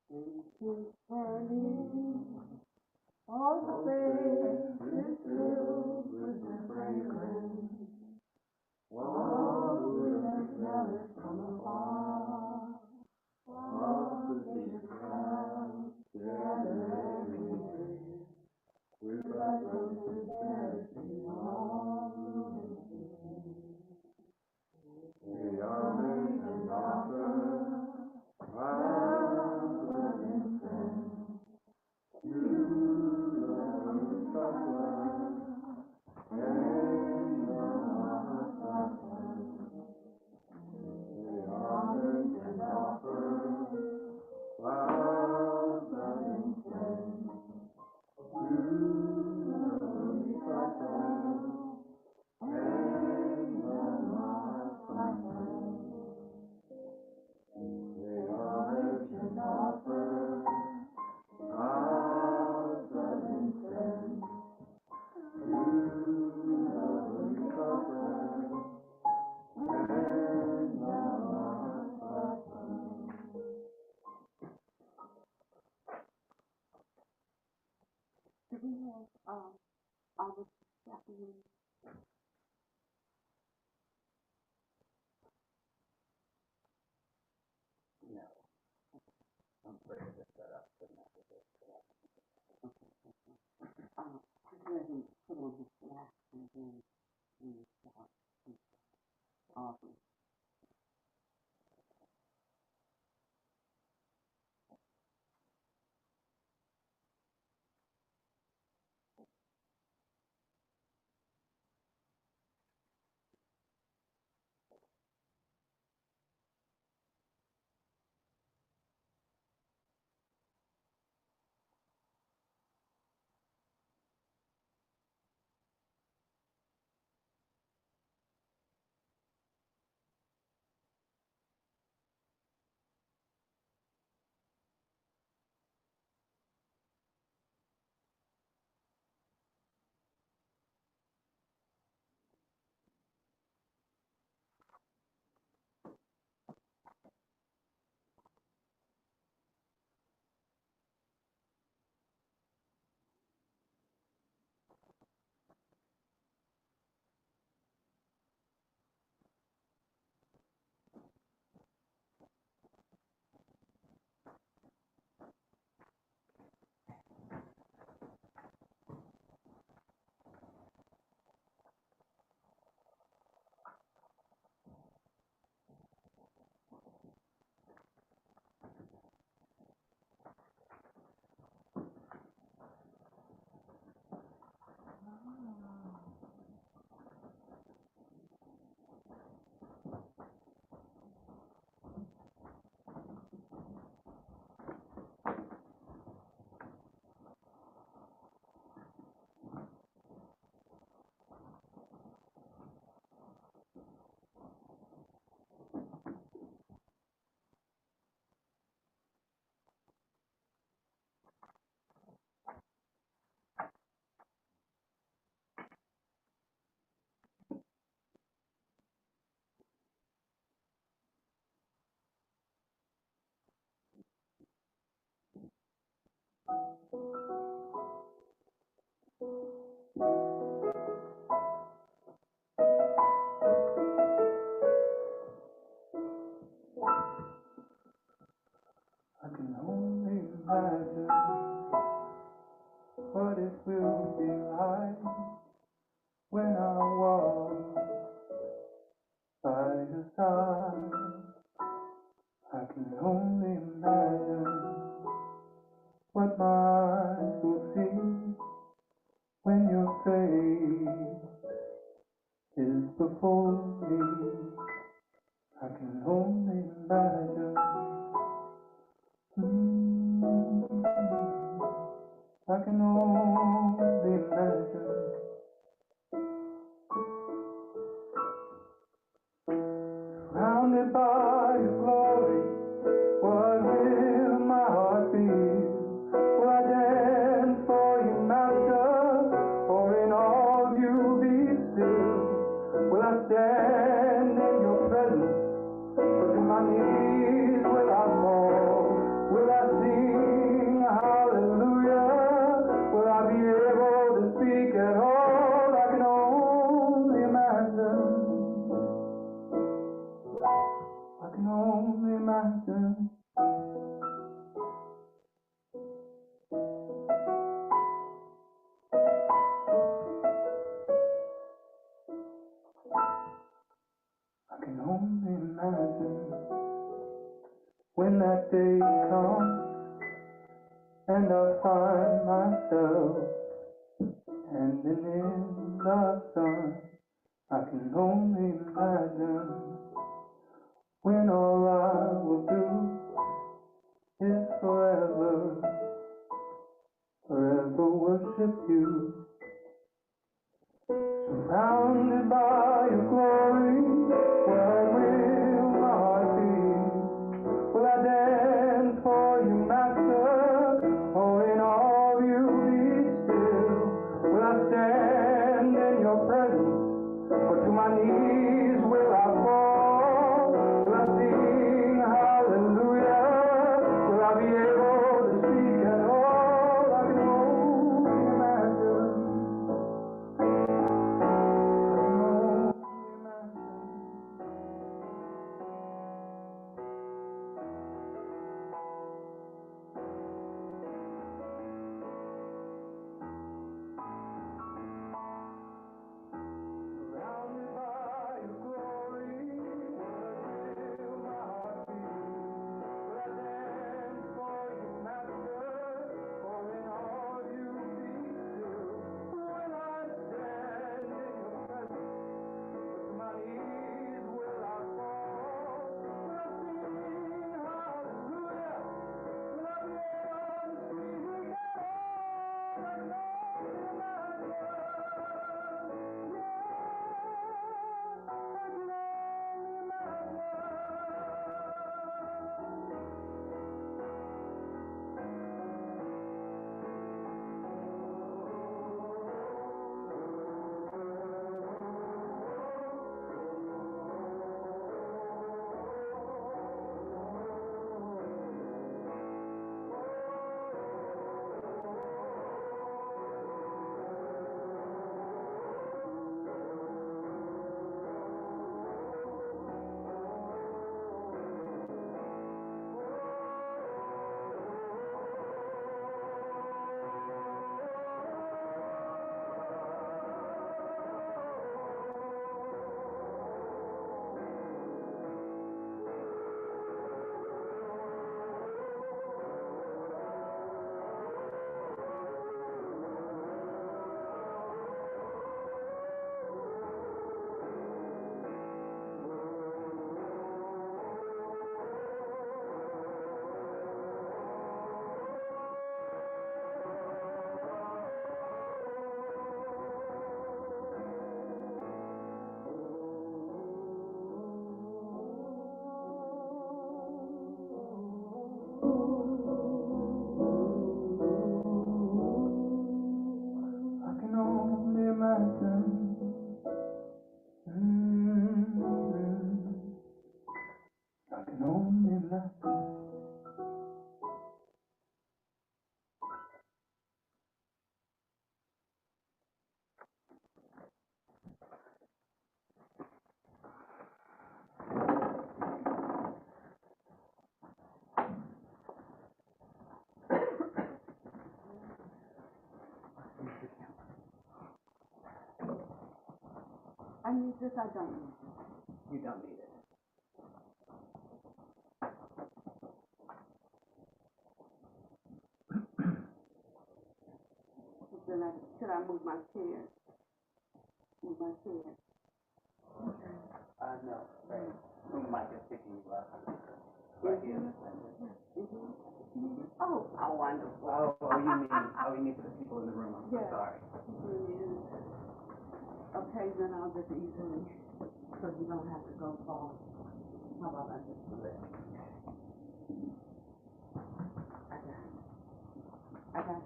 Faces turning, all the space is filled with the fragrance. All the smell is from afar. All the dishes come together every day. With love and sincerity, all the homage and offer, love and sin. You love suffer, and love suffer. The homage and offer, love and sin. You love suffer, and love suffer. The homage and offer, love and sin. You love suffer, and love suffer. Do we have all the Japanese? No. I'm afraid to set up the messages. Just let him put on his slack and then we start. Awesome. I can only imagine what it will be like when I walk by your side. I can only imagine what my eyes will see when your face is before me. I can only imagine. I can only imagine. Surrounded by your glory, what will my heart feel? Will I dance for you, Master, or in all you be still? Will I stand in your presence, or to my knees will I fall? Will I sing and I find myself standing in the sun. I can only imagine when all I will do is forever worship you. Surrounded by your glory, where will my heart be? Will I dance for you, Master, or in all you be still? Will I stand in your presence, or to my knees will I fall? Will I sing hallelujah? Will I be able to speak at all? I can only imagine. Surrounded by your glory, where will my heart be? Will I dance for you, Master, or in all you be still? Will I stand in your presence, or to my knees will I fall? Will I sing hallelujah? Will I be able to speak at all? I can only imagine. I can only imagine. I can only imagine. I need this, I don't need it. You don't need it. Then should I move my chair? Move my chair. No, right. The mic is picking you up. Right here. Oh, how wonderful. You need the people in the room. I'm sorry. Okay, then I'll just easily, so you don't have to go far. How about I just do it? I got it.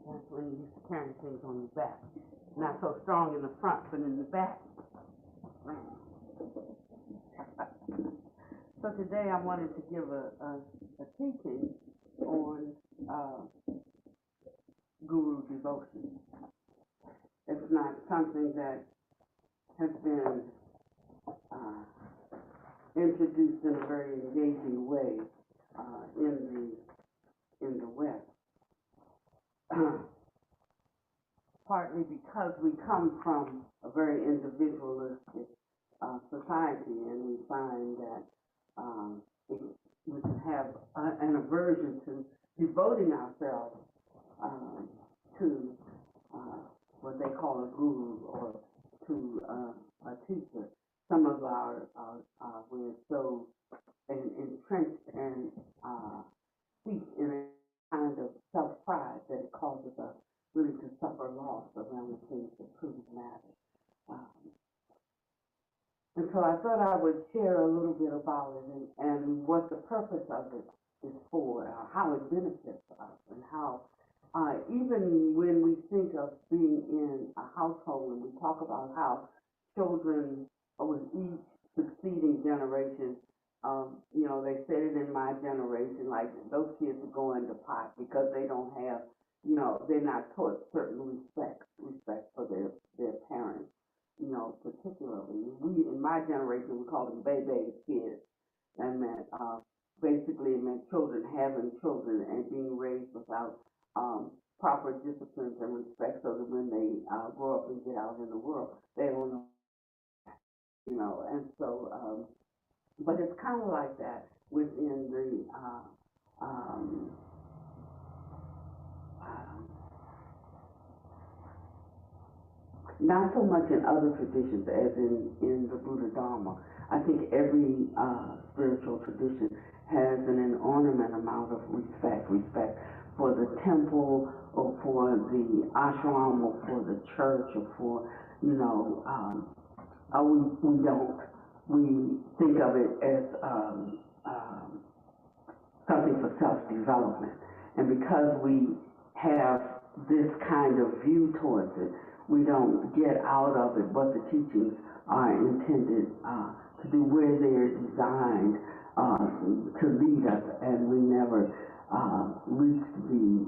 That's when you used to carry things on your back. Not so strong in the front, but in the back. So today I wanted to give a teaching on guru devotion. It's not something that has been introduced in a very engaging way in the West. Partly because we come from a very individualistic society, and we find that we can have an aversion to devoting ourselves to what they call a guru or to a teacher. Some of we're so entrenched and steeped in a kind of self-pride that it causes us really to suffer loss around the things that truly matter. And so I thought I would share a little bit about it and what the purpose of it is for, how it benefits us, and how even when we think of being in a household, when we talk about how children with each succeeding generation, they said it in my generation, like those kids are going to pot because they don't have, they're not taught certain respect for their parents, particularly. In my generation, we called them baby kids. That meant, basically it meant children having children and being raised without proper disciplines and respect, so that when they grow up and get out in the world, they don't know, and so, but it's kind of like that within the, not so much in other traditions as in the Buddha Dharma. I think every spiritual tradition has an inordinate amount of respect for the temple or for the ashram or for the church or for, we don't. We think of it as something for self-development. And because we have this kind of view towards it, we don't get out of it what the teachings are intended to do, where they're designed to lead us, and we never reach the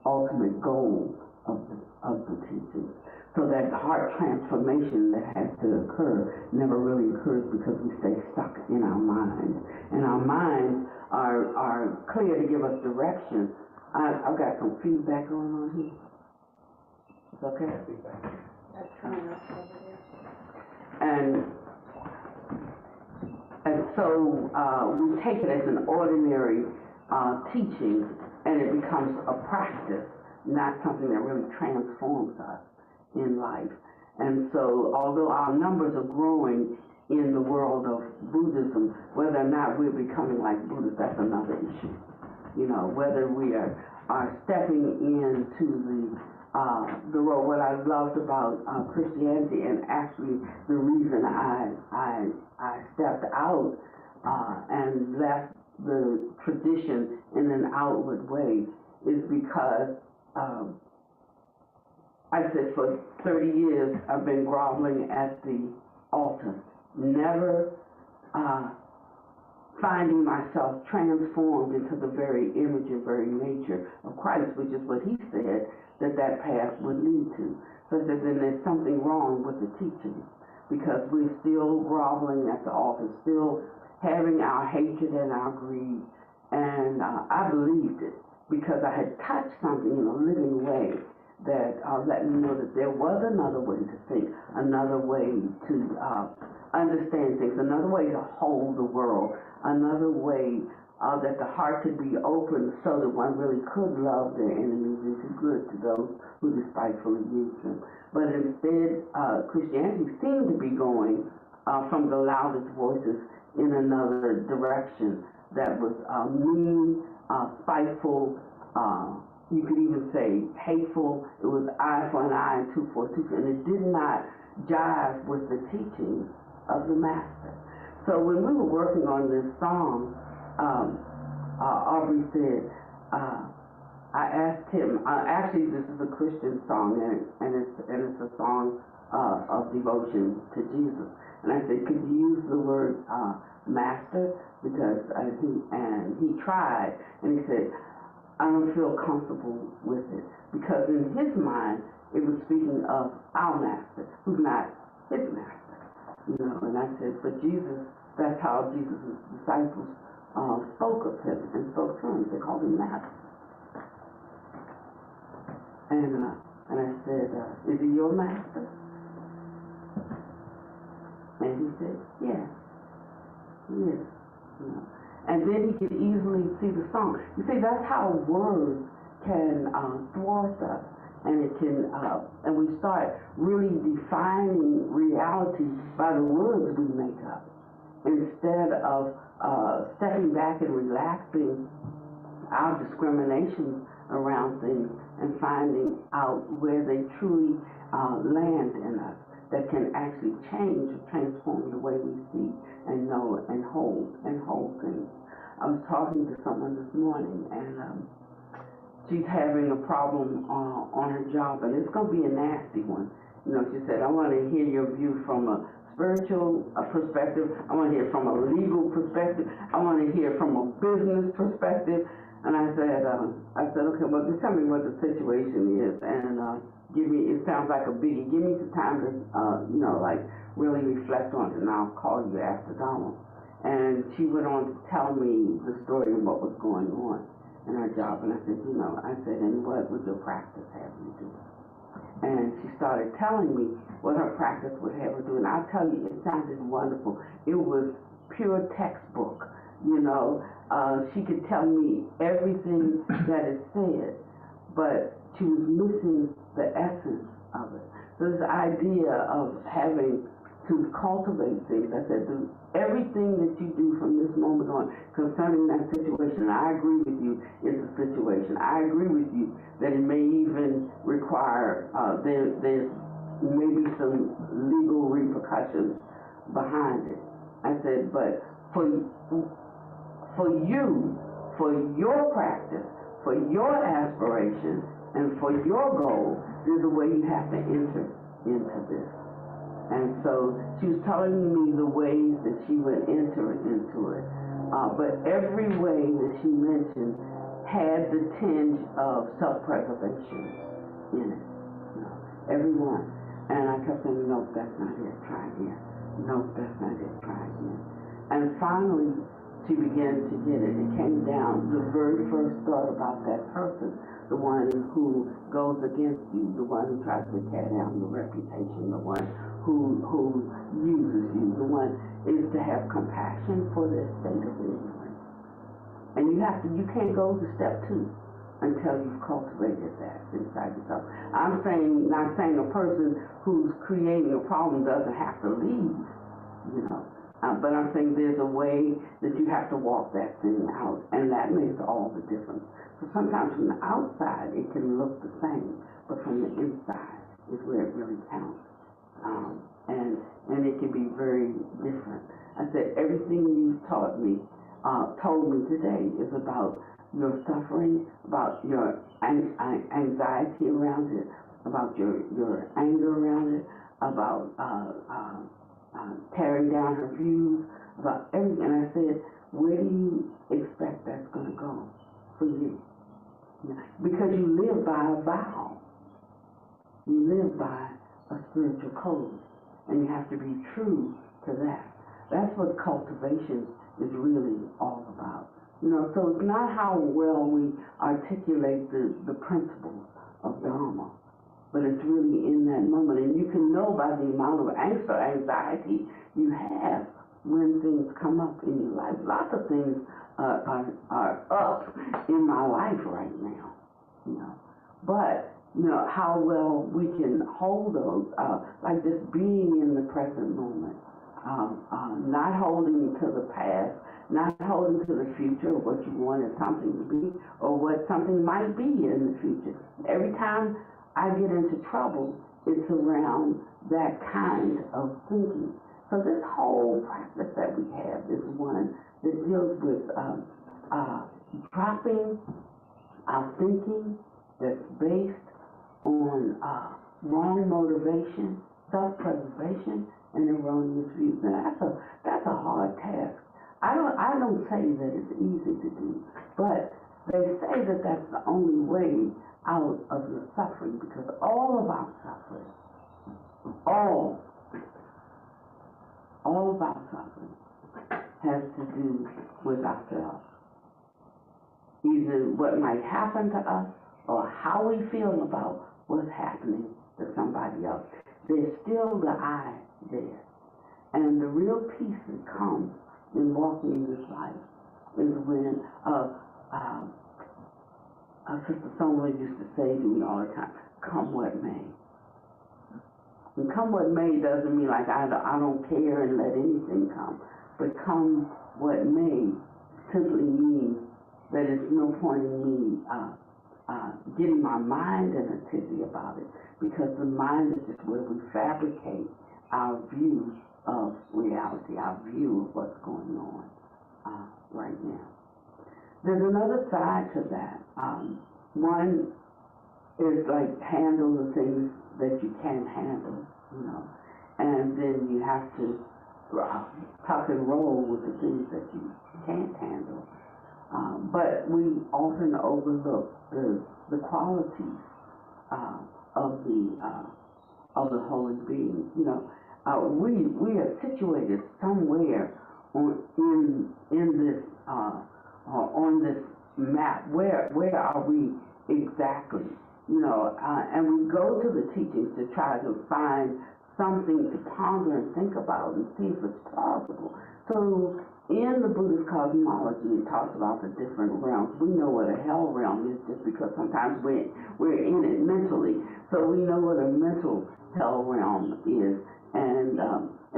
ultimate goal of the teachings. So that heart transformation that has to occur never really occurs because we stay stuck in our minds. And our minds are clear to give us direction. I've got some feedback going on here. It's okay? That's coming up over there. And so we take it as an ordinary teaching, and it becomes a practice, not something that really transforms us in life. And so although our numbers are growing in the world of Buddhism, whether or not we're becoming like Buddhists, that's another issue. Whether we are stepping into the role. What I loved about Christianity, and actually the reason I stepped out and left the tradition in an outward way, is because I said for 30 years I've been groveling at the altar, never finding myself transformed into the very image and very nature of Christ, which is what he said that path would lead to. So I said, then there's something wrong with the teaching, because we're still groveling at the altar, still having our hatred and our greed. And I believed it because I had touched something in a living way that let me know that there was another way to think, another way to understand things, another way to hold the world, another way that the heart could be open so that one really could love their enemies and do good to those who despitefully use them. But instead, Christianity seemed to be going from the loudest voices in another direction that was mean, spiteful, you could even say hateful. It was eye for an eye and tooth for a tooth, and it did not jive with the teachings of the Master. So when we were working on this song, Aubrey said, I asked him, actually this is a Christian song, and it's a song of devotion to Jesus. And I said, could you use the word Master? Because he tried, and he said, I don't feel comfortable with it, because in his mind it was speaking of our Master, who's not his Master. And I said, but Jesus, that's how Jesus' disciples spoke of him and spoke to him. They called him Master. And I said, is he your Master? And he said, yes. Yes. You know. And then he could easily see the song. You see, that's how words can thwart us, and it can, and we start really defining reality by the words we make up, instead of stepping back and relaxing our discriminations around things and finding out where they truly land in us, that can actually change or transform the way we see and know and hold things. I was talking to someone this morning, and she's having a problem on her job, and it's going to be a nasty one. You know, she said, I want to hear your view from a spiritual perspective. I want to hear from a legal perspective. I want to hear from a business perspective. And I said, okay, well, just tell me what the situation is, and give me, it sounds like a biggie. Give me some time to, you know, like really reflect on it, and I'll call you after Dharma. And she went on to tell me the story of what was going on in her job. And I said, you know, and what would your practice have you do? And she started telling me what her practice would have her do. And I'll tell you, it sounded wonderful. It was pure textbook, you know. She could tell me everything that is said, but she was missing the essence of it. So this idea of having to cultivate things, I said, everything that you do from this moment on concerning that situation, and I agree with you, it's a situation. I agree with you that it may even require, there's maybe some legal repercussions behind it. I said, but for you, for your practice, for your aspiration, and for your goal, there's a way you have to enter into this. And so she was telling me the ways that she would enter into it. But every way that she mentioned had the tinge of self-preservation in it. You know, every one. And I kept saying, nope, that's not it, try again. Nope, that's not it, try again. And finally, she began to get it. It came down, the very first thought about that person, the one who goes against you, the one who tries to tear down your reputation, the one who uses you, the one is to have compassion for their state of ignorance. And you can't go to step 2 until you've cultivated that inside yourself. I'm not saying a person who's creating a problem doesn't have to leave, you know. But I'm saying there's a way that you have to walk that thing out, and that makes all the difference. So sometimes from the outside, it can look the same, but from the inside is where it really counts. And it can be very different. I said, everything you've told me today is about your suffering, about your anxiety around it, about your anger around it, about tearing down her views, about everything. And I said, where do you expect that's going to go for you? Because you live by a vow. You live by a spiritual code. And you have to be true to that. That's what cultivation is really all about. You know, so it's not how well we articulate the principles of Dharma, but it's really in that moment. And you can know by the amount of angst or anxiety you have when things come up in your life. Lots of things are up in my life right now, you know. But, you know, how well we can hold those, like just being in the present moment, not holding to the past, not holding to the future, what you wanted something to be, or what something might be in the future. Every time I get into trouble, it's around that kind of thinking. So this whole practice that we have is one that deals with dropping our thinking that's based on wrong motivation, self-preservation, and erroneous views. Now that's a hard task. I don't say that it's easy to do, but they say that that's the only way out of the suffering, because all of our suffering, all of our suffering has to do with ourselves. Either what might happen to us or how we feel about what's happening to somebody else. There's still the I there. And the real peace that comes in walking this life is when Sister Sonia used to say to me all the time, come what may. And come what may doesn't mean like I don't care and let anything come. But come what may simply means that it's no point in me getting my mind in a tizzy about it, because the mind is just where we fabricate our view of reality, our view of what's going on right now. There's another side to that. One is like handle the things that you can't handle, you know, and then you have to tuck and roll with the things that you can't handle. But we often overlook the qualities of the holy being. You know, we are situated somewhere in this on this map. Where are we exactly? You know, and we go to the teachings to try to find something to ponder and think about and see if it's plausible. So in the Buddhist cosmology, it talks about the different realms. We know what a hell realm is just because sometimes we're in it mentally. So we know what a mental hell realm is, and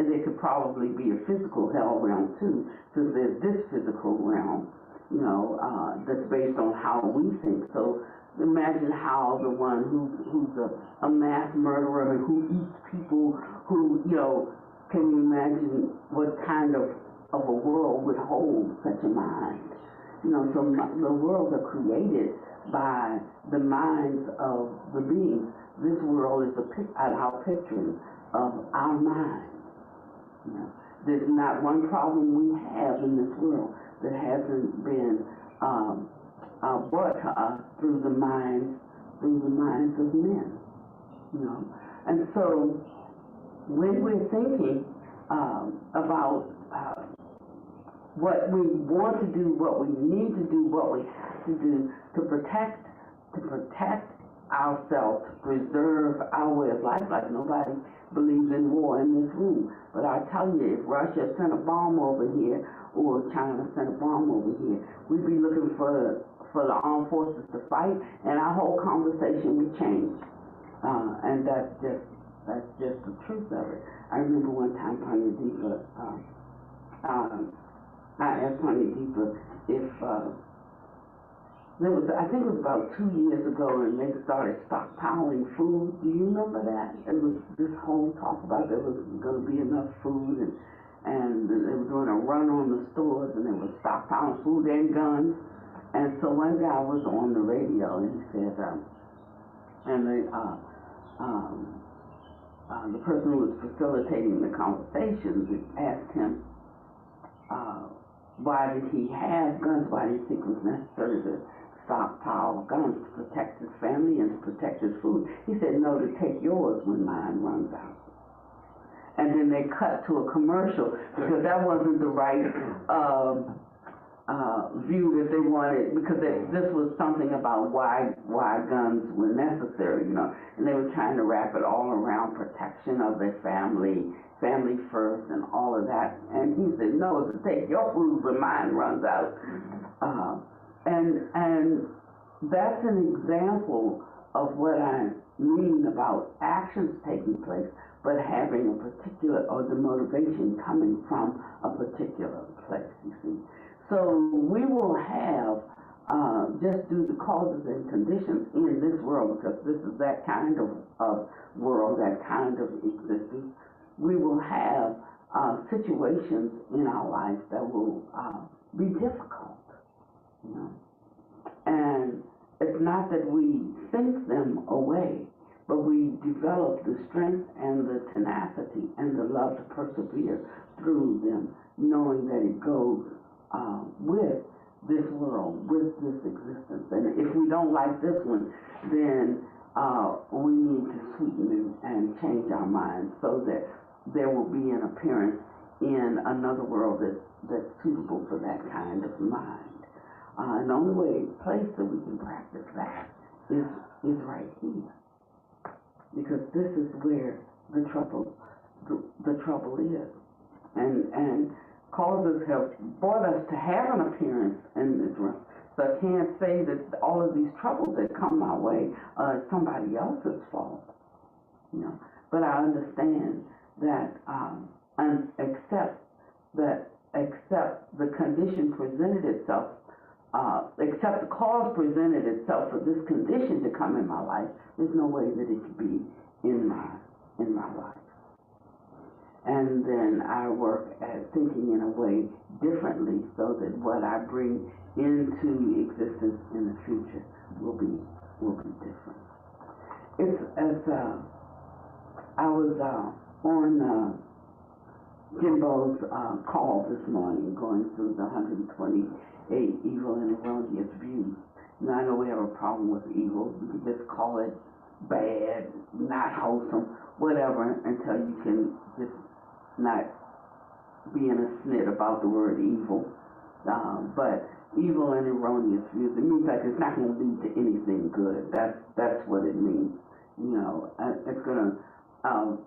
there could probably be a physical hell realm too, because there's this physical realm, you know, that's based on how we think. So imagine how the one who's a mass murderer and who eats people, who, you know, can you imagine what kind of a world would hold such a mind? You know, so the worlds are created by the minds of the beings. This world is our picture of our mind. You know, there's not one problem we have in this world that hasn't been brought to us through the minds of men. You know, and so when we're thinking about what we want to do, what we need to do, what we have to do to protect ourselves, to preserve our way of life. Like nobody believes in war in this room, but I tell you, if Russia sent a bomb over here or China sent a bomb over here, we'd be looking for the armed forces to fight, and our whole conversation would change. And that's just the truth of it. I remember one time Panyadeepa, I asked Panyadeepa if I think it was about 2 years ago, and they started stockpiling food. Do you remember that? It was this whole talk about there was going to be enough food, and they were doing a run on the stores, and they were stockpiling food and guns. And so one guy was on the radio, and he said, the person who was facilitating the conversations asked him, why did he have guns? Why did he think it was necessary to stockpile guns to protect his family and to protect his food? He said, no, to take yours when mine runs out. And then they cut to a commercial because that wasn't the right view that they wanted, because this was something about why guns were necessary, you know, and they were trying to wrap it all around protection of their family first and all of that. And he said, no, to take your food when mine runs out. And that's an example of what I mean about actions taking place, but having a particular, or the motivation coming from a particular place, you see. So we will have, just due to causes and conditions in this world, because this is that kind of world, that kind of existence, we will have situations in our life that will be difficult, you know. And it's not that we think them away, but we develop the strength and the tenacity and the love to persevere through them, knowing that it goes with this world, with this existence. And if we don't like this one, then we need to sweeten and change our minds so that there will be an appearance in another world that's suitable for that kind of mind. And the only place that we can practice that is right here, because this is where the trouble is. And brought us to have an appearance in this room. So I can't say that all of these troubles that come my way are somebody else's fault, you know. But I understand that and accept the condition presented itself, accept the cause presented itself for this condition to come in my life. There's no way that it could be in my life. And then I work at thinking in a way differently so that what I bring into existence in the future will be different. It's as I was on Jimbo's call this morning, going through the 128 evil and erroneous views. Now, I know we have a problem with evil. You can just call it bad, not wholesome, whatever, until you can just not be in a snit about the word evil. But evil and erroneous views, it means like it's not going to lead to anything good. That's what it means. You know, it's going to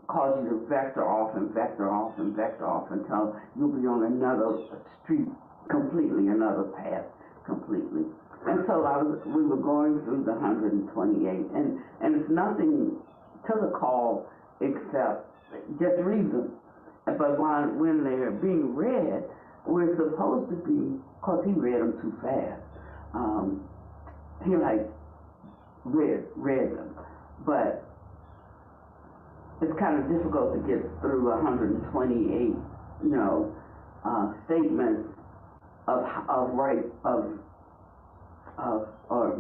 cause you to vector off until you'll be on another street completely, another path completely. And so we were going through the 128, and it's nothing to the call except just read them. But when they're being read, we're supposed to be, because he read them too fast. He read them, but it's kind of difficult to get through 128, statements or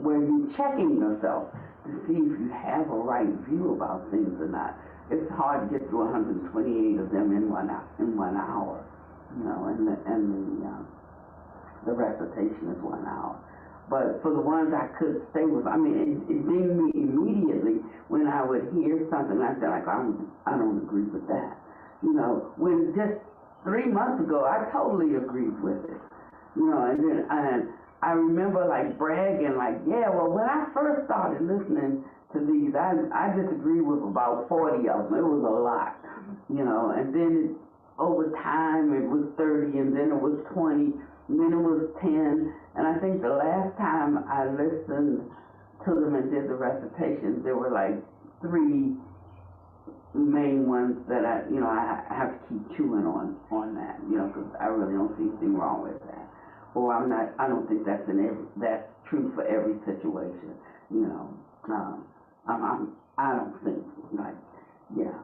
where you're checking yourself to see if you have a right view about things or not. It's hard to get through 128 of them in 1 hour, and the recitation is 1 hour. But for the ones I could stay with, it dinged me immediately when I would hear something I said, like, I don't agree with that. When just 3 months ago, I totally agreed with it. And I remember bragging, when I first started listening to these, I disagreed with about 40 of them. It was a lot, and then over time it was 30, and then it was 20, and then it was 10, and I think the last time I listened to them and did the recitations, there were 3 main ones that I have to keep chewing on that, because I really don't see anything wrong with that. Or I don't think that's true for every situation, I don't think,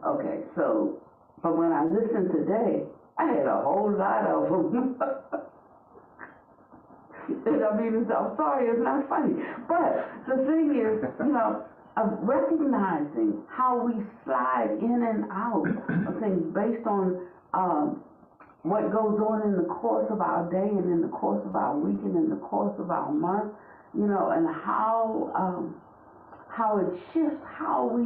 okay, so, but when I listened today, I had a whole lot of them. I'm sorry, it's not funny, but the thing is, of recognizing how we slide in and out of things based on what goes on in the course of our day and in the course of our week and in the course of our month, and how it shifts how we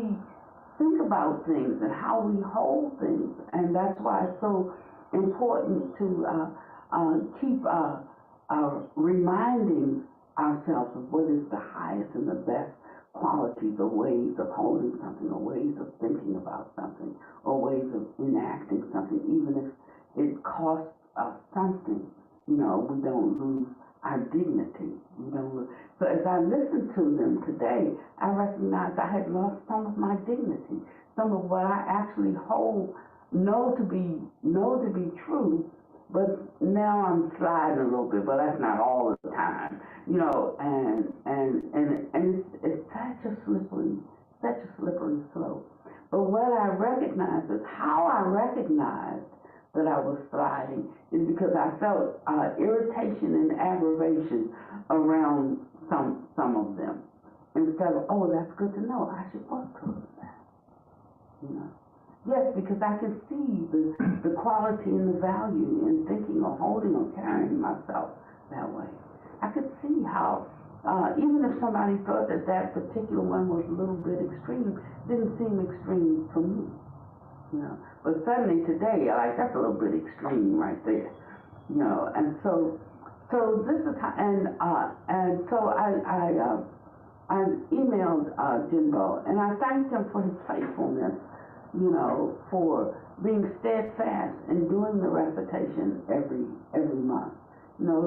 think about things and how we hold things. And that's why it's so important to keep reminding ourselves of what is the highest and the best qualities or ways of holding something or ways of thinking about something or ways of enacting something, even if it costs us something. We don't lose our dignity. We don't lose. So as I listened to them today, I recognized I had lost some of my dignity, some of what I actually know to be true. But now I'm sliding a little bit, but that's not all the time, and it's such a slippery slope. But what I recognize is how I recognized that I was sliding is because I felt irritation and aggravation around some of them. Instead of, oh, that's good to know, I should work towards that, Yes, because I can see the quality and the value in thinking or holding or carrying myself that way. I could see how, even if somebody thought that particular one was a little bit extreme, didn't seem extreme for me, But suddenly today, that's a little bit extreme right there, And so this is how, and so I emailed Jimbo, and I thanked him for his faithfulness. you know, for being steadfast and doing the recitation every month. You know,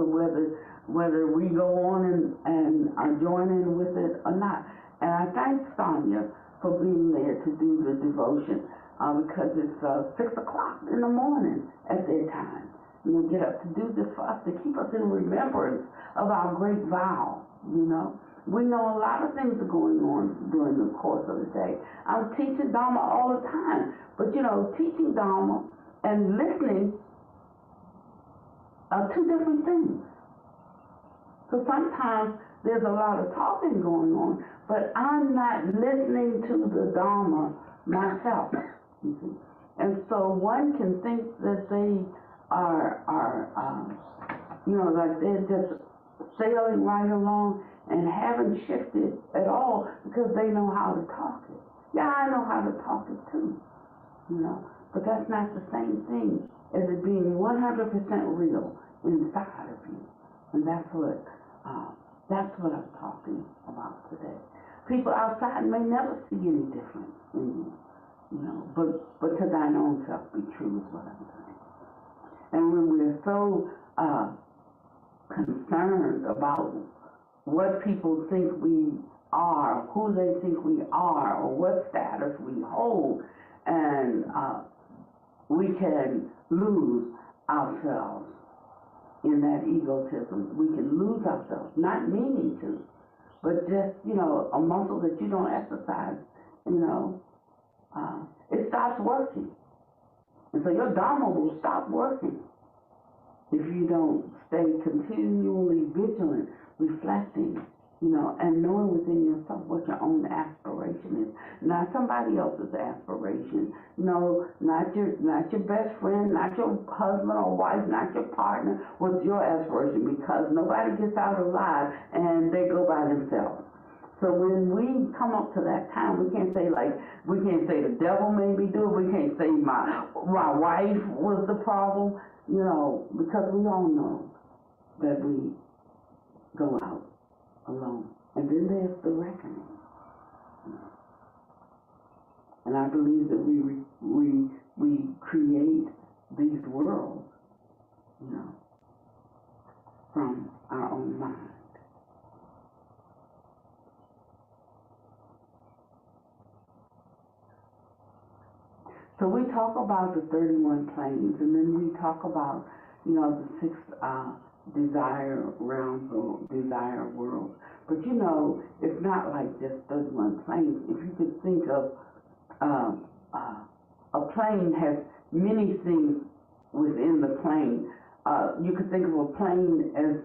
whether we go on and are joining with it or not. And I thank Sonia for being there to do the devotion because it's 6 o'clock in the morning at their time. You know, get up to do this for us, to keep us in remembrance of our great vow, you know. We know a lot of things are going on during the course of the day. I'm teaching Dharma all the time, but you know, teaching Dharma and listening are two different things. So sometimes there's a lot of talking going on, but I'm not listening to the Dharma myself, you see. And so one can think that they are you know, like they're just sailing right along and haven't shifted at all because they know how to talk it. Yeah, I know how to talk it too, you know, but that's not the same thing as it being 100% real inside of you. And that's what I'm talking about today. People outside may never see any difference in you, you know, but to thine own self be true is what I'm saying. And when we're so concerned about what people think we are, who they think we are, or what status we hold, and we can lose ourselves in that egotism. We can lose ourselves, not meaning to, but just, you know, a muscle that you don't exercise, you know, it stops working. And so your Dharma will stop working if you don't stay continually vigilant, reflecting, you know, and knowing within yourself what your own aspiration is, not somebody else's aspiration. No, not your best friend, not your husband or wife, not your partner. What's your aspiration? Because nobody gets out alive and they go by themselves. So when we come up to that time, we can't say the devil made me do it. We can't say my wife was the problem, you know, because we all know that we go out alone. And then there's the reckoning. And I believe that we create these worlds, you know, from our own mind. So we talk about the 31 planes, and then we talk about, you know, the 6 desire realms or desire worlds. But you know, it's not like just 31 planes. If you could think of a plane has many things within the plane. You could think of a plane as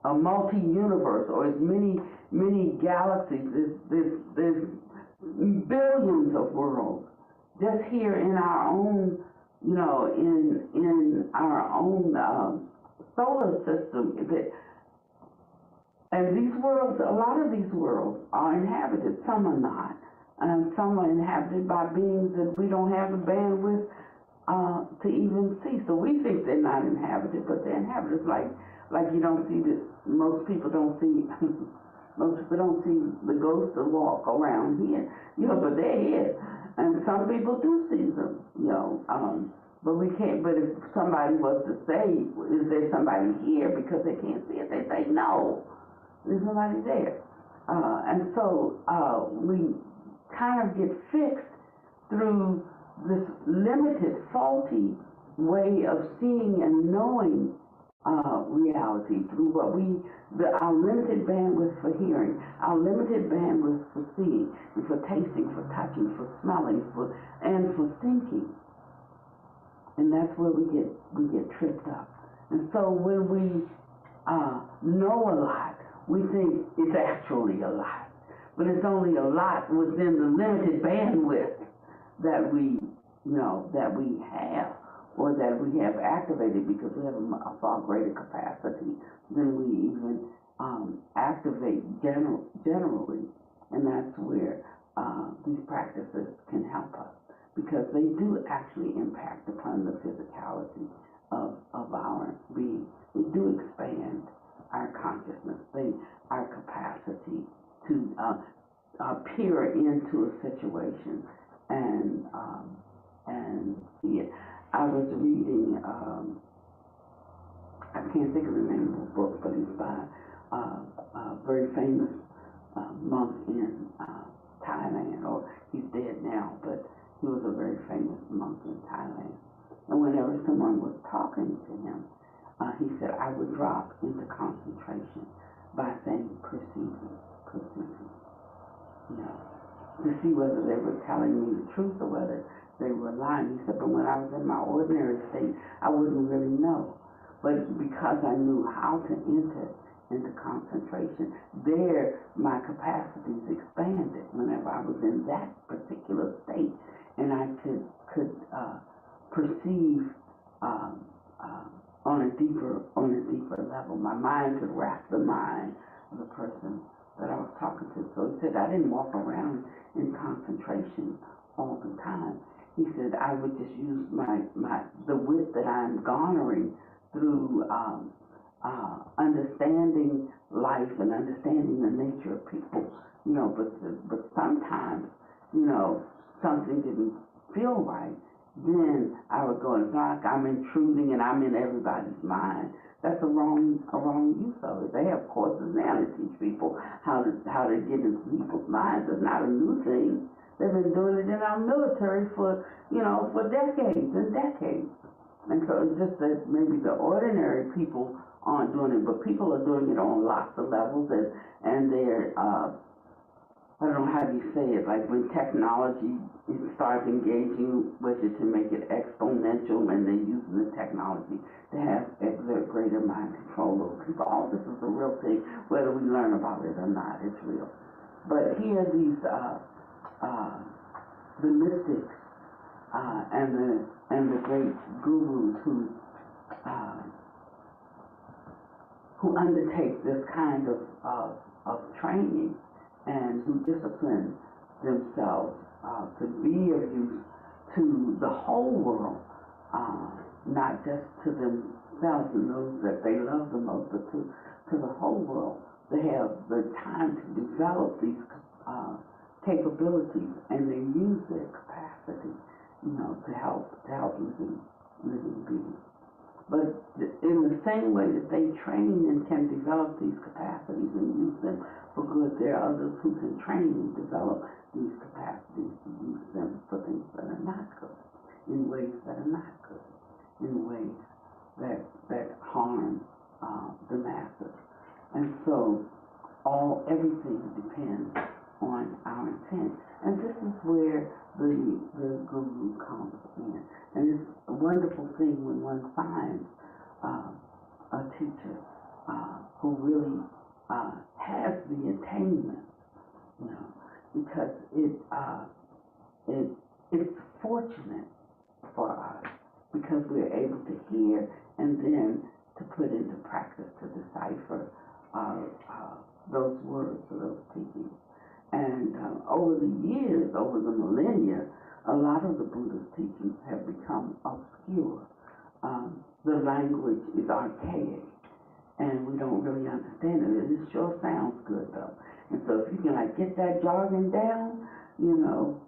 a multi-universe, or as many galaxies. There's billions of worlds just here in our own, you know, in our own solar system. And these worlds, a lot of these worlds are inhabited, some are not. And some are inhabited by beings that we don't have the bandwidth to even see. So we think they're not inhabited, but they're inhabited. Like you don't see this, most people don't see the ghosts that walk around here, you know, but they're here. And some people do see them, you know, but we can't, but if somebody was to say, is there somebody here, because they can't see it, they say, no, there's nobody there. And so we kind of get fixed through this limited, faulty way of seeing and knowing reality, through our limited bandwidth for hearing, our limited bandwidth for seeing, and for tasting, for touching, for smelling, and for thinking. And that's where we get tripped up. And so when we know a lot, we think it's actually a lot, but it's only a lot within the limited bandwidth that we have, or that we have activated, because we have a far greater capacity than we even activate generally. And that's where these practices can help us, because they do actually impact upon the physicality of our being. They do expand our consciousness, our capacity to appear in into a situation and see it. I was reading, I can't think of the name of the book, but it's by a very famous monk in Thailand, or he's dead now, but he was a very famous monk in Thailand. And whenever someone was talking to him, he said, I would drop into concentration by saying perceiving, you know, to see whether they were telling me the truth or whether they were lying. He said, but when I was in my ordinary state, I wouldn't really know. But because I knew how to enter into concentration, there my capacities expanded whenever I was in that particular state, and I could perceive on a deeper level. My mind could wrap the mind of the person that I was talking to. So he said I didn't walk around in concentration all the time. He said I would just use the wit that I'm garnering through understanding life and understanding the nature of people, you know, but sometimes, you know, something didn't feel right, then I would go, it's like I'm intruding and I'm in everybody's mind. That's a wrong use of it. They have courses now to teach people how to get into people's minds. It's not a new thing. They've been doing it in our military for decades and decades. And so it's just that maybe the ordinary people aren't doing it, but people are doing it on lots of levels, and they're, I don't know how you say it, like when technology starts engaging with it to make it exponential, and they're using the technology to exert greater mind control over people. All this is a real thing, whether we learn about it or not, it's real. But here these, the mystics, and the great gurus who undertake this kind of training and who discipline themselves to be of use to the whole world, not just to themselves and those that they love the most, but to the whole world. They have the time to develop these capabilities, and they use their capacity, you know, to help living beings. But in the same way that they train and can develop these capacities and use them for good, there are others who can train and develop these capacities to use them for things that are not good, in ways that are not good, in ways that harm the masses. And so everything depends on our intent. And this is where the guru comes in. And it's a wonderful thing when one finds a teacher who really has the attainment, you know, because it's fortunate for us because we're able to hear and then to put into practice, to decipher those words or those teachings. And over the years, over the millennia, a lot of the Buddha's teachings have become obscure. The language is archaic, and we don't really understand it. It sure sounds good, though. And so if you can get that jargon down, you know,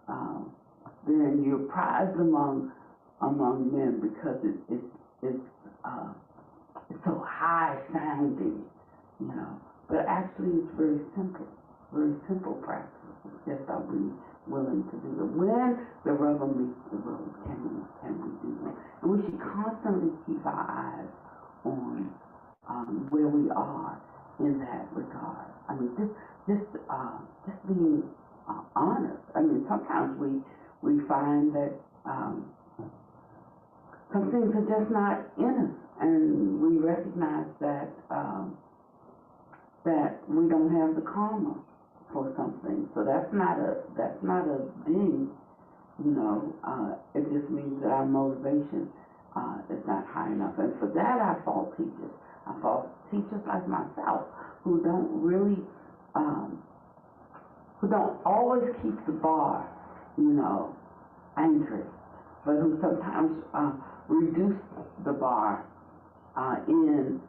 then you're prized among men because it's so high sounding, you know. But actually, it's very simple practice. It's just are we willing to do them. When the rubber meets the road, can we do them? And we should constantly keep our eyes on where we are in that regard. I mean, just being honest. I mean, sometimes we find that some things are just not in us, and we recognize that we don't have the karma for something. So that's not a ding, you know. It just means that our motivation is not high enough. And for that I fault teachers. I fault teachers like myself who don't really who don't always keep the bar, you know, angry, but who sometimes reduce the bar in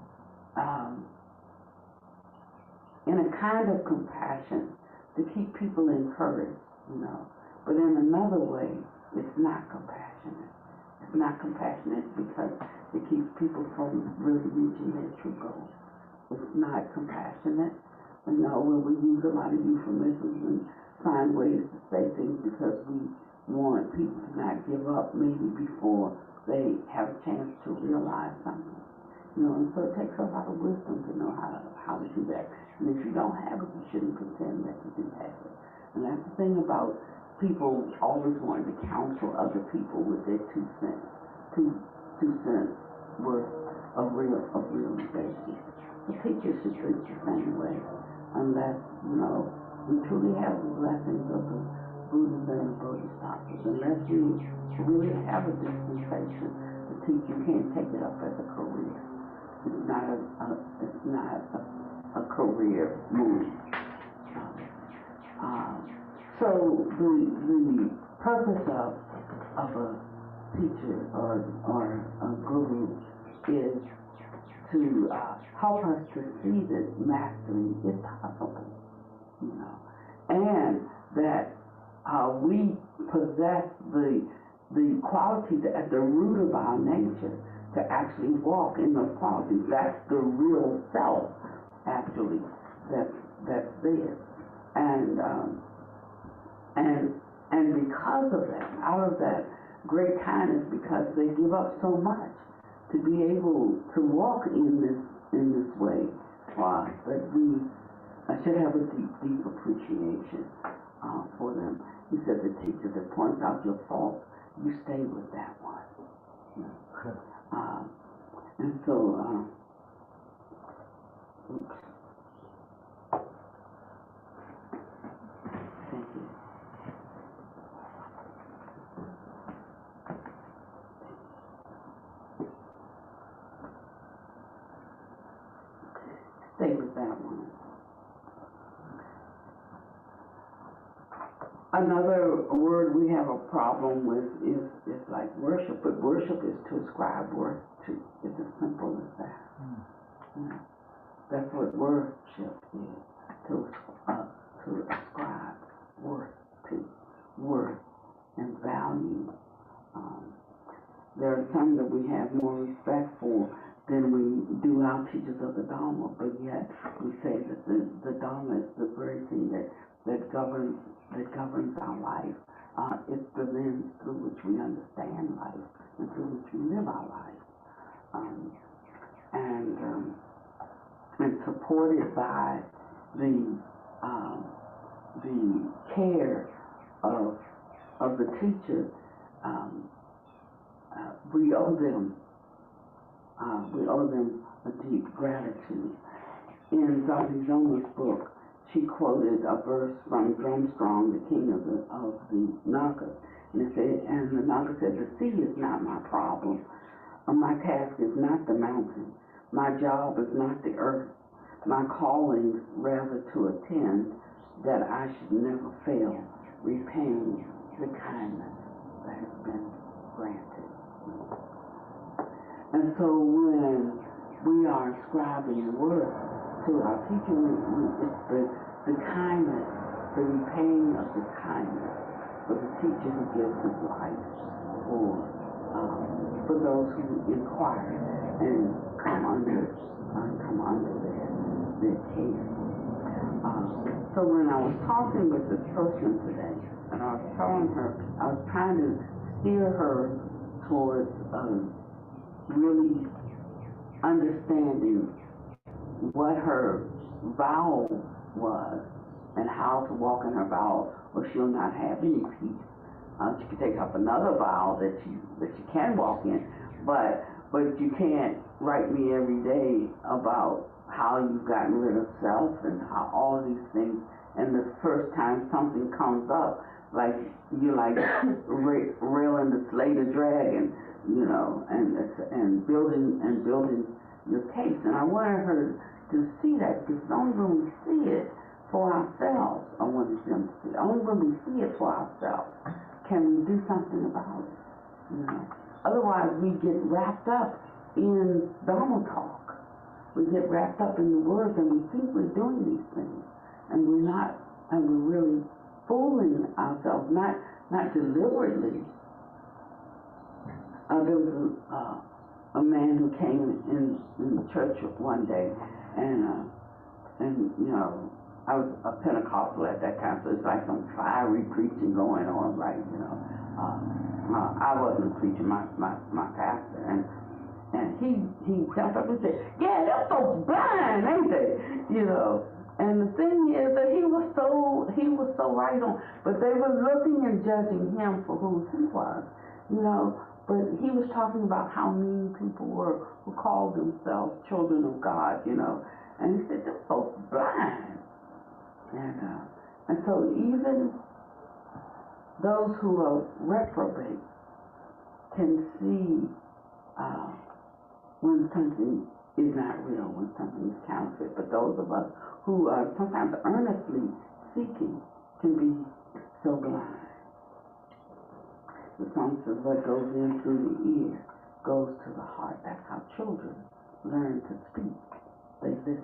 a kind of compassion to keep people encouraged you know. But in another way, it's not compassionate. It's not compassionate because it keeps people from really reaching their true goal. It's not compassionate. You know, when we use a lot of euphemisms and find ways to say things because we want people to not give up maybe before they have a chance to realize something. You know, and so it takes a lot of wisdom to know how to do that. And if you don't have it, you shouldn't pretend that you do have it. And that's the thing about people always wanting to counsel other people with their 2 cents, two cents worth of realization. The teachers should think the same way, unless, you know, we truly have the blessings of the Buddhas and the Bodhisattvas. Unless we really have a dispensation, the teacher can't take it up as a career. It's not a career move. So the purpose of a teacher or a guru is to help us to see that mastery is possible, you know, and that we possess the qualities at the root of our nature to actually walk in those qualities. That's the real self, actually, that's there. And because of that, out of that great kindness, because they give up so much to be able to walk in this way, that we should have a deep appreciation for them. He said the teacher that points out your fault, you stay with that one. And so, oops. Thank you. Stay with that one. Another word we have a problem with is like worship, but worship is to ascribe worth to. It's as simple as that. Yeah. That's what worship is, to ascribe worth to, worth and value. There are some that we have more respect for than we do our teachers of the Dharma, but yet we say that the Dharma is the very thing that governs our life. It's the lens through which we understand life and through which we live our life. And supported by the care of the teacher, we owe them a deep gratitude. In Zali Zoma's book, she quoted a verse from Drumstrong, the king of the Naga, and the Naga said, "The sea is not my problem. My task is not the mountain. My job is not the earth. My calling rather to attend that I should never fail, repaying the kindness that has been granted." And so when we are ascribing worth to our teacher, it's the kindness, the repaying of the kindness for the teacher who gives his life for those who inquire and come under their care. So when I was talking with this person today, and I was telling her, I was trying to steer her towards really understanding what her vow was and how to walk in her vow, or she'll not have any peace. She can take up another vow that she can walk in, but you can't write me every day about how you've gotten rid of self and how all these things, and the first time something comes up, like you're like railing the Slater dragon, you know, and building your case. And I wanted her to see that, because only when we see it for ourselves, I wanted them to see it. Only when we see it for ourselves can we do something about it, you know. Otherwise, we get wrapped up in Dharma talk. We get wrapped up in the words, and we think we're doing these things, and we're not, and we're really fooling ourselves, not deliberately. There was a man who came in the church one day, and you know, I was a Pentecostal at that time, so it's like some fiery preaching going on, right? You know, I wasn't preaching, my pastor, and he jumped up and said, "Yeah, them folks blind, ain't they?" You know. And the thing is that he was so right on, but they were looking and judging him for who he was, you know. But he was talking about how mean people were who called themselves children of God, you know. And he said, "Them folks blind." And so even those who are reprobate can see when something is not real, when something is counterfeit. But those of us who are sometimes earnestly seeking can be so blind. The song says, what goes in through the ear goes to the heart. That's how children learn to speak. They listen.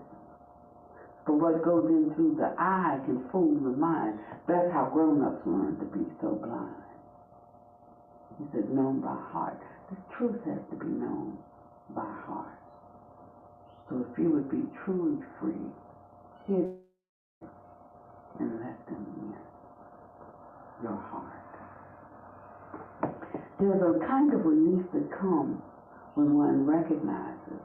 But what goes in through the eye can fool the mind. That's how grown-ups learn to be so blind. He said, known by heart. The truth has to be known by heart. So if you would be truly free, hear and let them in your heart. There's a kind of relief that comes when one recognizes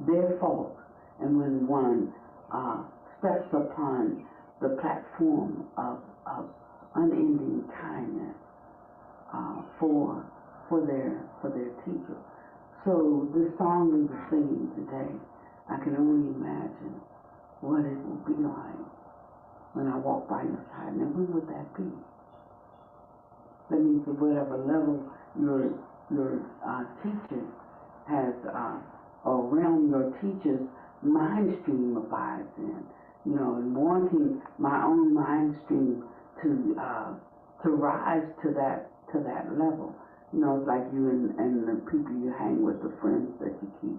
their fault, and when one steps upon the platform of unending kindness for their teacher. So this song we were singing today, I can only imagine what it will be like when I walk by your side. Now, when would that be? That means at whatever level your teacher has, or realm your teacher's mind stream abides in, you know, and wanting my own mind stream to rise to that level. You know, it's like you and the people you hang with, the friends that you keep,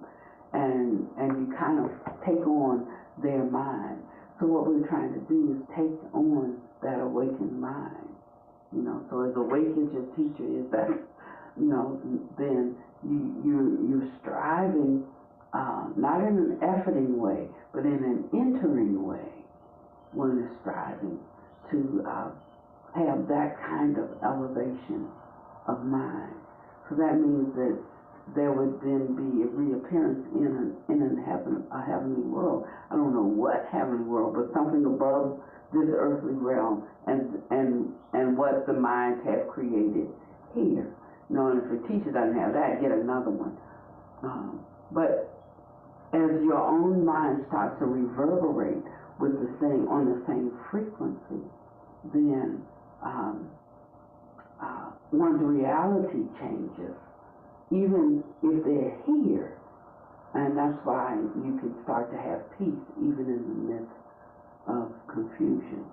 and you kind of take on their mind. So what we're trying to do is take on that awakened mind. You know, so as awake as your teacher is, that, you know, then you're striving, not in an efforting way, but in an entering way. One is striving to have that kind of elevation of mind. So that means that there would then be a reappearance in a heavenly world. I don't know what heavenly world, but something above this earthly realm and what the minds have created here. You know, and if a teacher doesn't have that, get another one. But as your own mind starts to reverberate with on the same frequency, then one's reality changes, even if they're here. And that's why you can start to have peace even in the midst of confusion.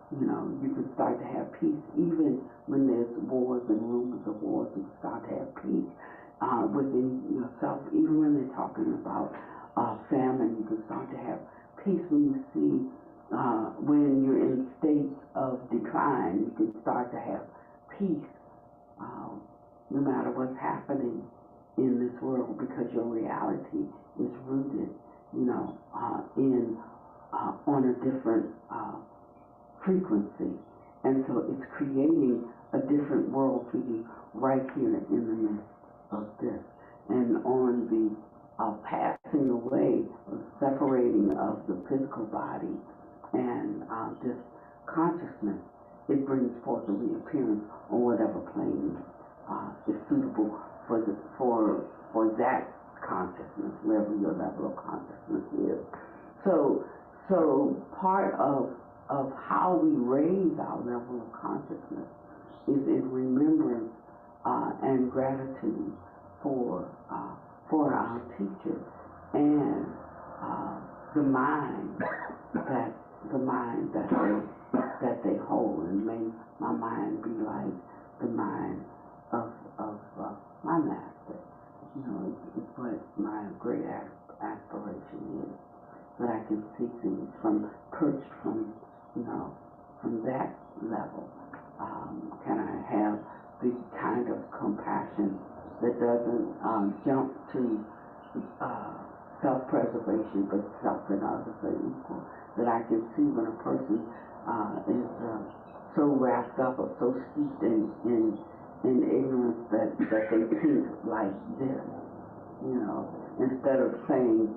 You know, you can start to have peace even when there's wars and rumors of wars. You can start to have peace within yourself, even when they're talking about famine. You can start to have peace when you see when you're in states of decline. You can start to have peace no matter what's happening in this world, because your reality is rooted, you know, on a different frequency, and so it's creating a different world for you right here in the midst of this. And on the passing away, or separating of the physical body and this consciousness, it brings forth a reappearance on whatever plane is suitable for that consciousness, wherever your level of consciousness is. So part of how we raise our level of consciousness is in remembrance and gratitude for our teacher and the mind that they hold. And may my mind be like the mind of my master. You know, it's what my great aspiration is, that I can see things perched from from that level? Can I have the kind of compassion that doesn't jump to self-preservation, but self and others are equal? That I can see when a person is so wrapped up or so steeped in ignorance that they think like this, instead of saying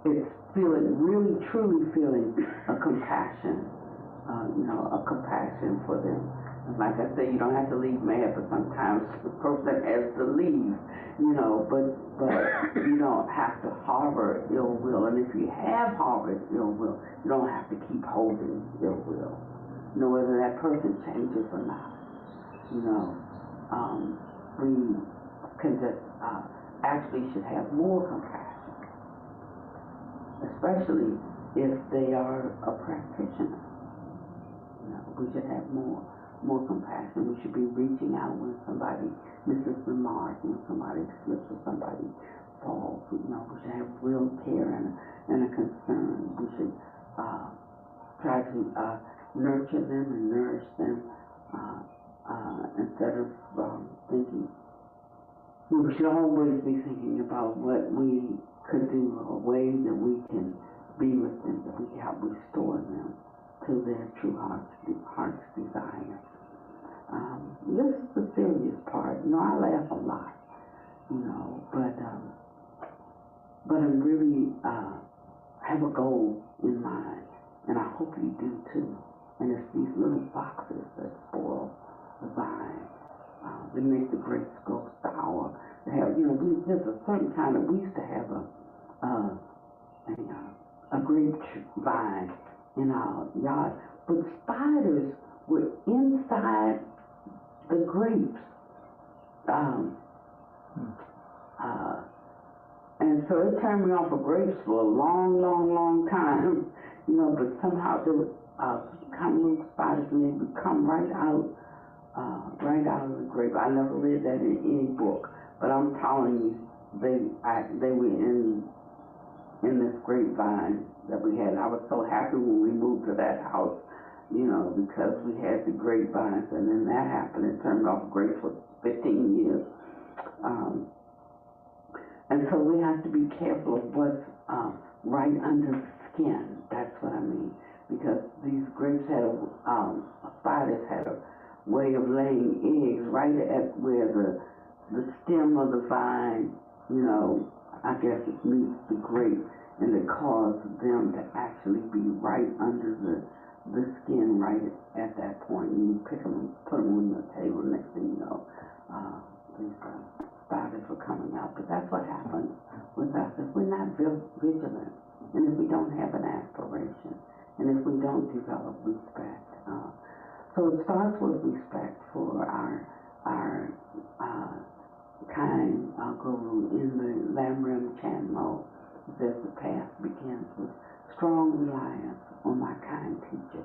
it's feeling, really truly feeling a compassion, a compassion for them. And like I say, you don't have to leave mad, but sometimes the person has to leave, but you don't have to harbor ill will. And if you have harbored ill will, you don't have to keep holding ill will. Whether that person changes or not. We can just actually should have more compassion, especially if they are a practitioner. We should have more compassion. We should be reaching out when somebody misses the mark, when somebody slips or somebody falls. We should have real care and a concern. We should try to nurture them and nourish them instead of thinking. We should always be thinking about what we could do or ways that we can be with them, that we can help restore them to their true heart's desire. This is the serious part. I laugh a lot, but I'm really have a goal in mind, and I hope you do too. And it's these little foxes that spoil the vine. They make the grapes go sour. They have, there's a certain kind of, we used to have a grape vine in our yard, but spiders were inside the grapes. And so it turned me off of grapes for a long, long, long time, but somehow there were kind of little spiders, and they would come right out of the grape. I never read that in any book, but I'm telling you, they were in this grapevine that we had. I was so happy when we moved to that house, because we had the grapevines, and then that happened. It turned off grapes for 15 years. And so we have to be careful of what's right under the skin. That's what I mean. Because these grapes spiders had a way of laying eggs right at where the stem of the vine, I guess it meets the grape, and it caused them to actually be right under the skin right at that point. And you pick them and put them on your table. Next thing you know, these spiders were coming out. But that's what happens with us if we're not vigilant, and if we don't have an aspiration, and if we don't develop respect. So it starts with respect for our kind guru. In the Lamrim Chanmo, it says the path begins with strong reliance on my kind teacher,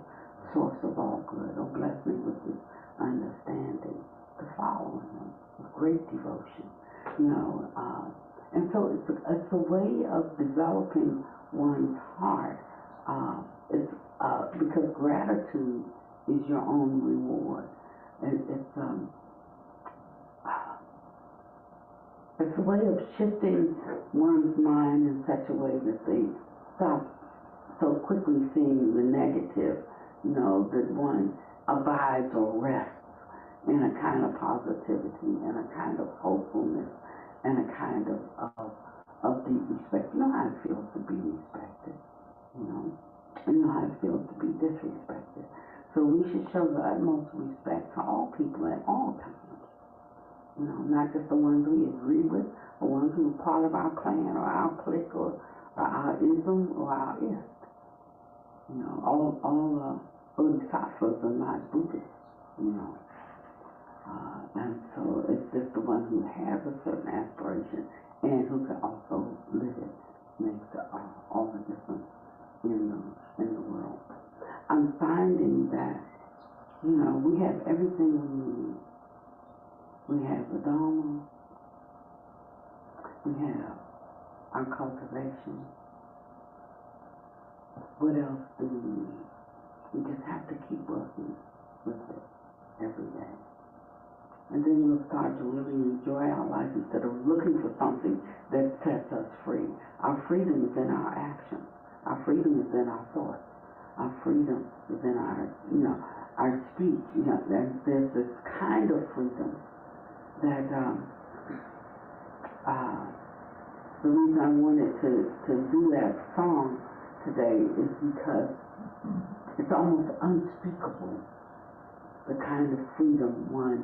source of all good. Oh, bless me with his understanding to follow him with great devotion. And so it's a way of developing one's heart. It's because gratitude is your own reward. It's a way of shifting one's mind in such a way that they stop so quickly seeing the negative, that one abides or rests in a kind of positivity and a kind of hopefulness and a kind of deep respect. You know how it feels to be respected, and you know how it feels to be disrespected. So we should show the utmost respect to all people at all times. Not just the ones we agree with, or ones who are part of our clan or our clique or our ism or our ist. All bodhisattvas are not Buddhists, and so it's just the one who has a certain aspiration and who can also live it makes all the difference in the world. I'm finding that, we have everything we need. We have the Dharma, we have our cultivation, what else do we need? We just have to keep working with it every day. And then we'll start to really enjoy our life instead of looking for something that sets us free. Our freedom is in our actions. Our freedom is in our thoughts. Our freedom is in our speech. There's this kind of freedom that the reason I wanted to do that song today is because it's almost unspeakable, the kind of freedom one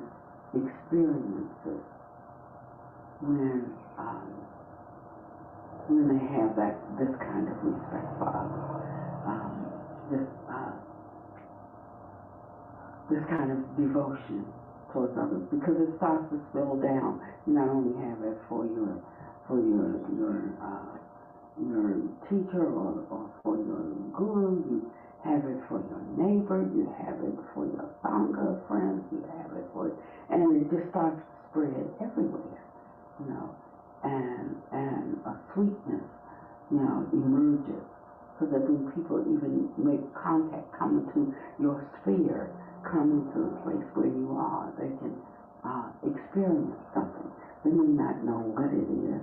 experiences when they have this kind of respect for others, this kind of devotion towards others, because it starts to spill down. You not only have it for your teacher or for your guru, you have it for your neighbor, you have it for your sangha friends, you have it and it just starts to spread everywhere, and a sweetness, emerges, so that when people even make contact, come into your sphere, come into the place where you are, they can experience something. They may not know what it is,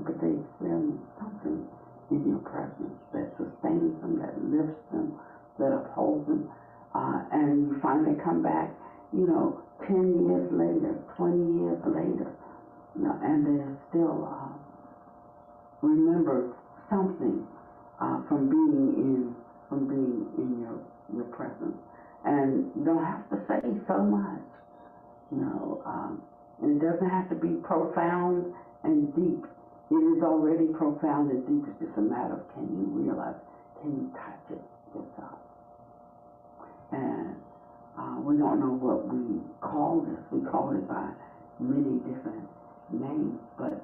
but they experience something in your presence that sustains them, that lifts them, that upholds them, and you finally come back, 10 years later, 20 years later, and they still remember something from being in your presence. And you don't have to say so much, and it doesn't have to be profound and deep. It is already profound and deep. It's just a matter of, can you realize, can you touch it yourself? And we don't know what we call this. We call it by many different names, but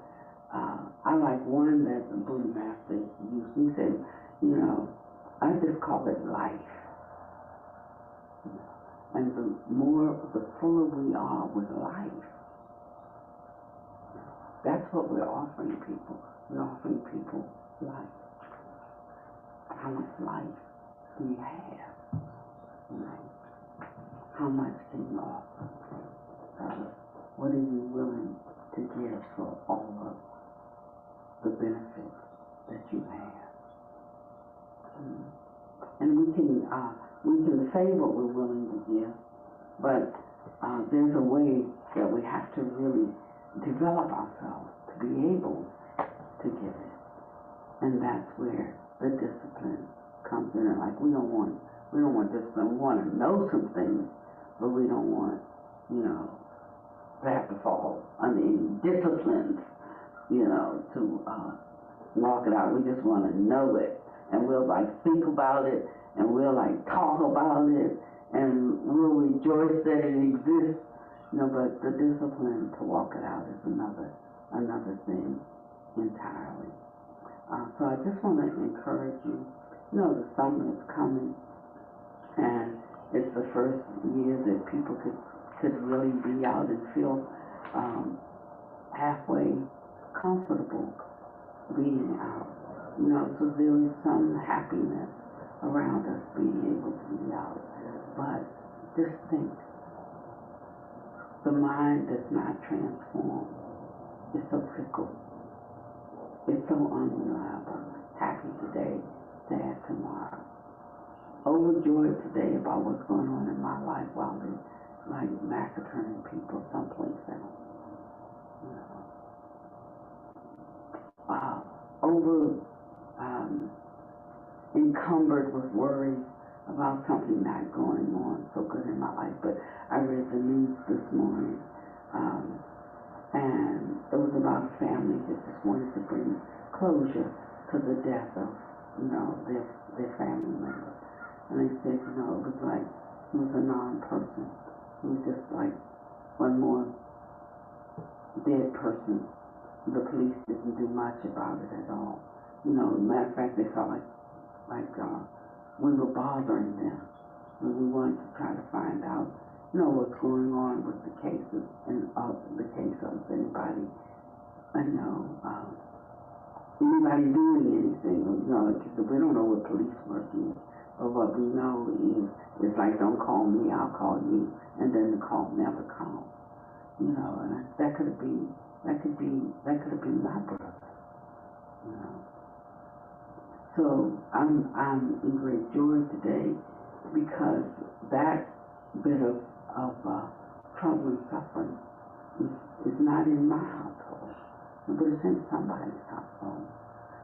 I like one that the Buddha Master used. He said, I just call it life. And the fuller we are with life, that's what we're offering people. We're offering people life. How much life do you have? How much can you offer? What are you willing to give for all of the benefits that you have? And we can say what we're willing to give, but there's a way that we have to really develop ourselves to be able to give it. And that's where the discipline comes in. And like we don't want discipline. We want to know some things, but we don't want, to have to fall under any disciplines, to walk it out. We just want to know it, and we'll think about it, and we'll talk about it, and we'll rejoice that it exists. But the discipline to walk it out is another thing entirely. So I just want to encourage you. The summer is coming, and it's the first year that people could really be out and feel halfway comfortable being out. So there is some happiness around us being able to be out. But just think, the mind that's not transformed is so fickle. It's so unreliable. Happy today, sad tomorrow. Overjoyed today about what's going on in my life while they're massacring people someplace else. Encumbered with worries about something not going on so good in my life. But I read the news this morning, and it was about a family that just wanted to bring closure to the death of, their family member. And they said, it was a non-person. It was just one more dead person. The police didn't do much about it at all. Matter of fact, they felt like we were bothering them. And we wanted to try to find out, what's going on with the cases and the case of anybody, anybody doing anything. You know, like, we don't know what police work is, but what we know is it's like, don't call me, I'll call you, and then the call never comes. You know, and that could have been my brother. You know, so I'm in great joy today because that bit of trouble and suffering is not in my household, but it's in somebody's household.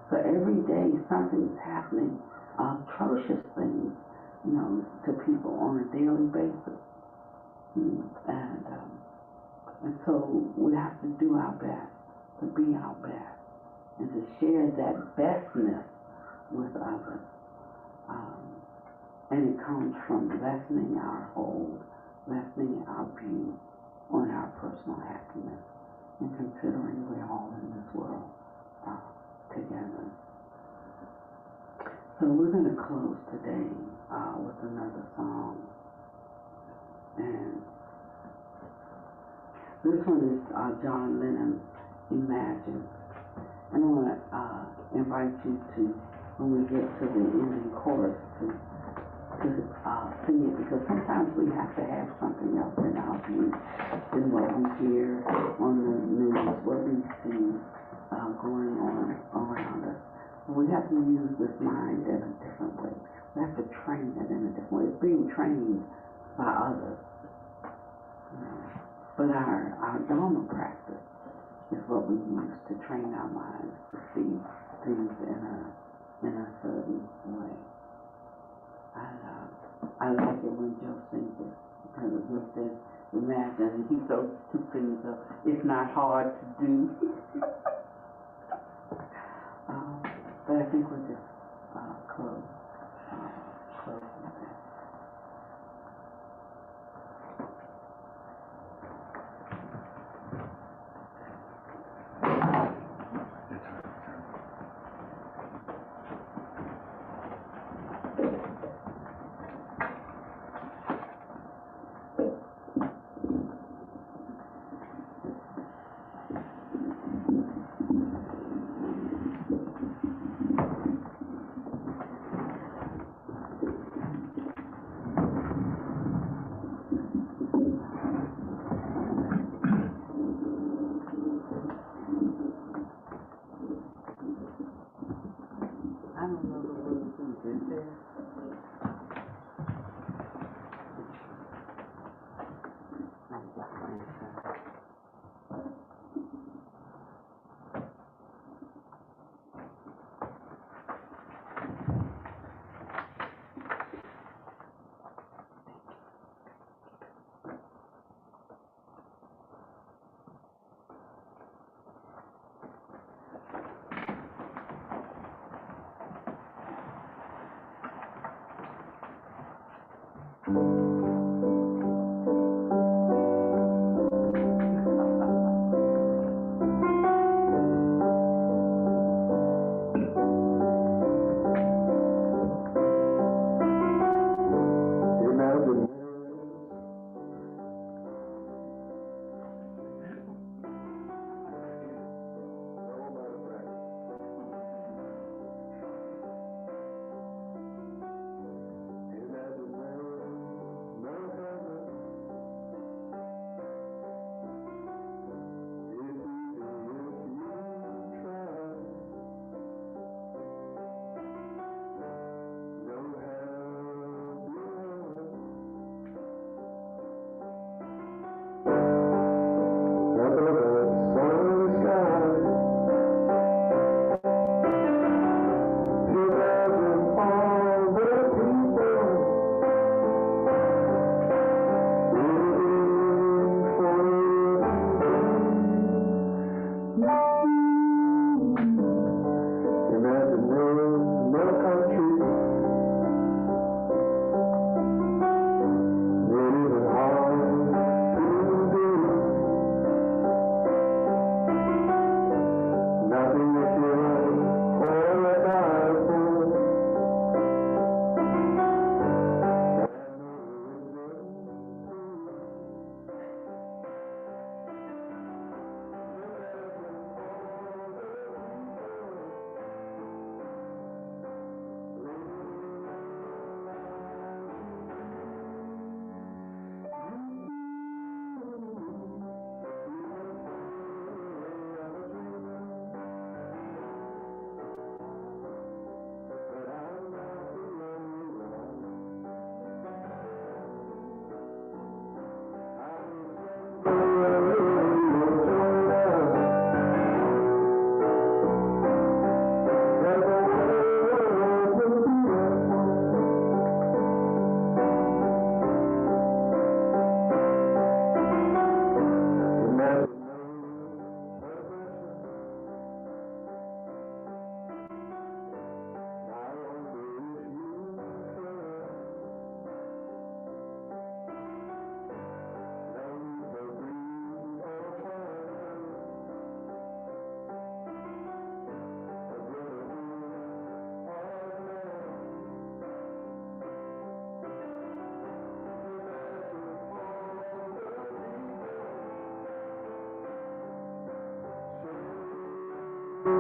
So every day something's happening, atrocious things, you know, to people on a daily basis. And so we have to do our best, to be our best, and to share that bestness with others. And it comes from lessening our hold, lessening our view on our personal happiness, and considering we're all in this world together. So we're going to close today with another song. And this one is John Lennon's Imagine. And I want to invite you to, when we get to the ending chorus, to sing it, because sometimes we have to have something else in our view than what we hear on the news, what we see going on around us. We have to use this mind in a different way. We have to train it in a different way. It's being trained by others. But our Dharma practice is what we use to train our minds to see things in a certain way. I like it when Joe sings it, because he says, imagine, he throws two things up. It's not hard to do. But I think we'll just close with that. Thank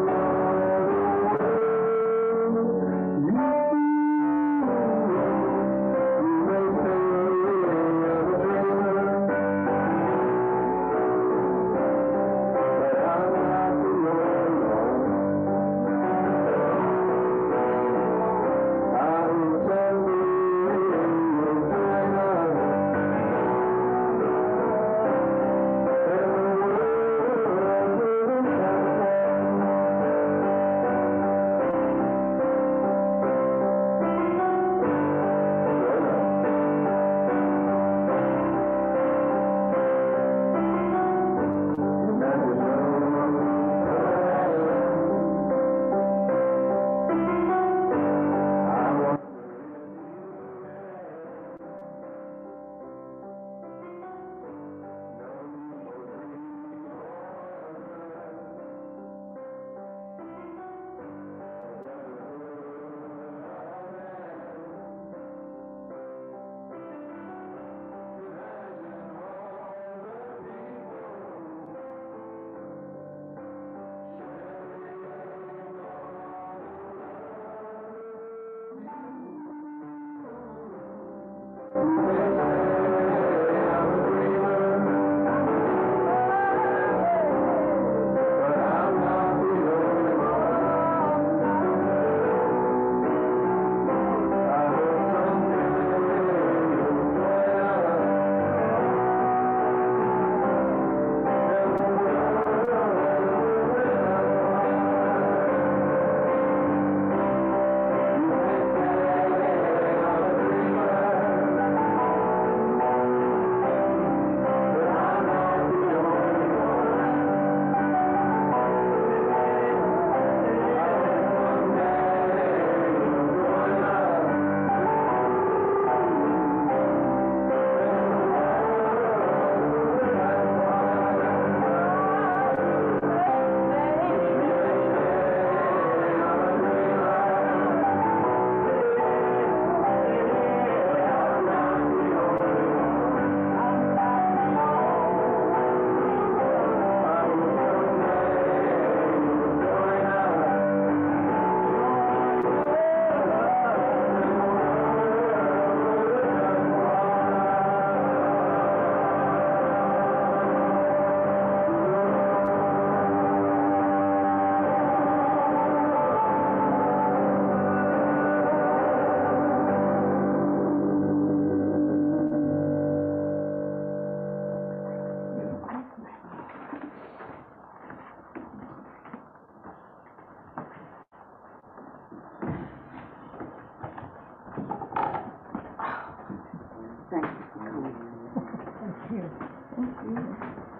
you. Thank you.